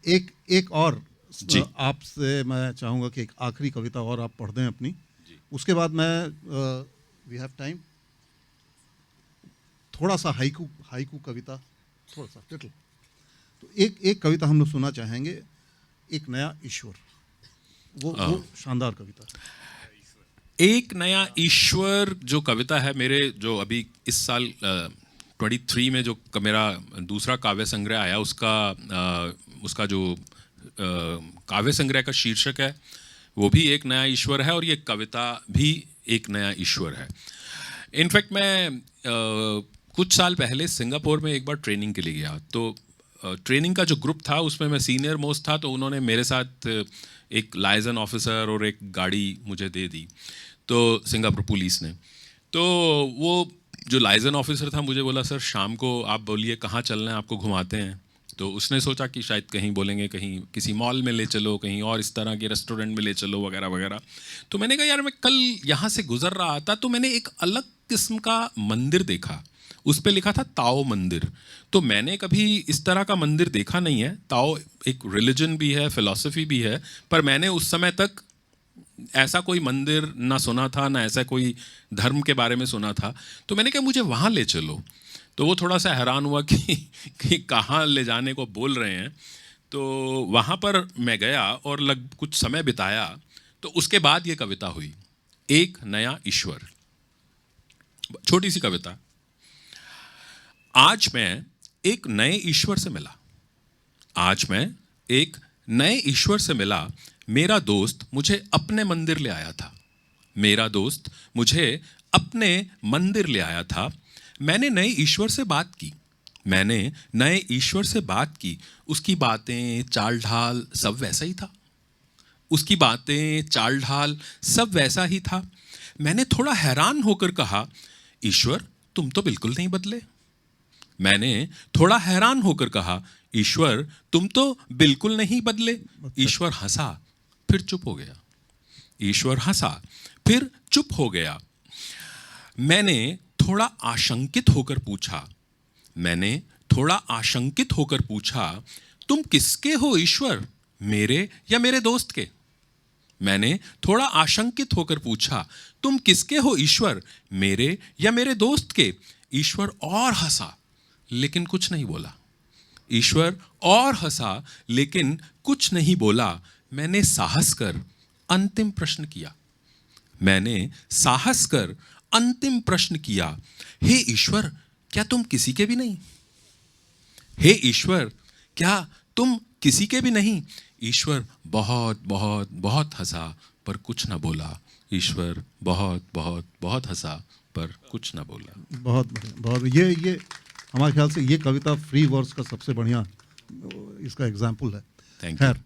एक एक और आपसे मैं चाहूँगा कि एक आखिरी कविता और आप पढ़ दें अपनी, उसके बाद मैं वी हैव टाइम, थोड़ा सा हाइकू हाइकू कविता, थोड़ा सा लिटिल, तो एक कविता हम लोग सुनना चाहेंगे, एक नया ईश्वर, वो शानदार कविता। एक नया ईश्वर जो कविता है, मेरे जो अभी इस साल 23 में जो मेरा दूसरा काव्य संग्रह आया, उसका जो काव्य संग्रह का शीर्षक है वो भी एक नया ईश्वर है, और ये कविता भी एक नया ईश्वर है। इनफैक्ट मैं कुछ साल पहले सिंगापुर में एक बार ट्रेनिंग के लिए गया, तो ट्रेनिंग का जो ग्रुप था उसमें मैं सीनियर मोस्ट था, तो उन्होंने मेरे साथ एक लाइजन ऑफिसर और एक गाड़ी मुझे दे दी, तो सिंगापुर पुलिस ने। तो वो जो लाइजन ऑफिसर था मुझे बोला, सर शाम को आप बोलिए कहाँ चलना है, आपको घुमाते हैं। तो उसने सोचा कि शायद कहीं बोलेंगे कहीं किसी मॉल में ले चलो, कहीं और इस तरह के रेस्टोरेंट में ले चलो वगैरह वगैरह। तो मैंने कहा यार, मैं कल यहाँ से गुजर रहा था तो मैंने एक अलग किस्म का मंदिर देखा, उस पर लिखा था ताओ मंदिर। तो मैंने कभी इस तरह का मंदिर देखा नहीं है। ताओ एक रिलीजन भी है, फिलॉसफी भी है, पर मैंने उस समय तक ऐसा कोई मंदिर ना सुना था, ना ऐसा कोई धर्म के बारे में सुना था। तो मैंने कहा मुझे वहाँ ले चलो। तो वो थोड़ा सा हैरान हुआ कि कहाँ ले जाने को बोल रहे हैं। तो वहाँ पर मैं गया और कुछ समय बिताया। तो उसके बाद ये कविता हुई, एक नया ईश्वर। छोटी सी कविता। आज मैं एक नए ईश्वर से मिला, आज मैं एक नए ईश्वर से मिला। मेरा दोस्त मुझे अपने मंदिर ले आया था, मेरा दोस्त मुझे अपने मंदिर ले आया था। मैंने नए ईश्वर से बात की, मैंने नए ईश्वर से बात की। उसकी बातें चाल ढाल सब वैसा ही था, उसकी बातें चाल ढाल सब वैसा ही था। मैंने थोड़ा हैरान होकर कहा, ईश्वर तुम तो बिल्कुल नहीं बदले। मैंने थोड़ा हैरान होकर कहा, ईश्वर तुम तो बिल्कुल नहीं बदले। ईश्वर हंसा, फिर चुप हो गया। ईश्वर हंसा, फिर चुप हो गया। मैंने थोड़ा आशंकित होकर पूछा, मैंने थोड़ा आशंकित होकर पूछा, तुम किसके हो ईश्वर, मेरे या मेरे दोस्त के? मैंने थोड़ा आशंकित होकर पूछा, तुम किसके हो ईश्वर, मेरे या मेरे दोस्त के? ईश्वर और हंसा लेकिन कुछ नहीं बोला। ईश्वर और हंसा लेकिन कुछ नहीं बोला। मैंने साहस कर अंतिम प्रश्न किया, मैंने साहस कर अंतिम प्रश्न किया, हे ईश्वर क्या तुम किसी के भी नहीं? हे ईश्वर क्या तुम किसी के भी नहीं? ईश्वर बहुत बहुत बहुत हंसा पर कुछ ना बोला। ईश्वर बहुत बहुत बहुत हंसा पर कुछ ना बोला। बहुत बढ़िया, बहुत। ये हमारे ख्याल से ये कविता फ्री वर्स का सबसे बढ़िया इसका एग्जाम्पल है। Thank you. खैर,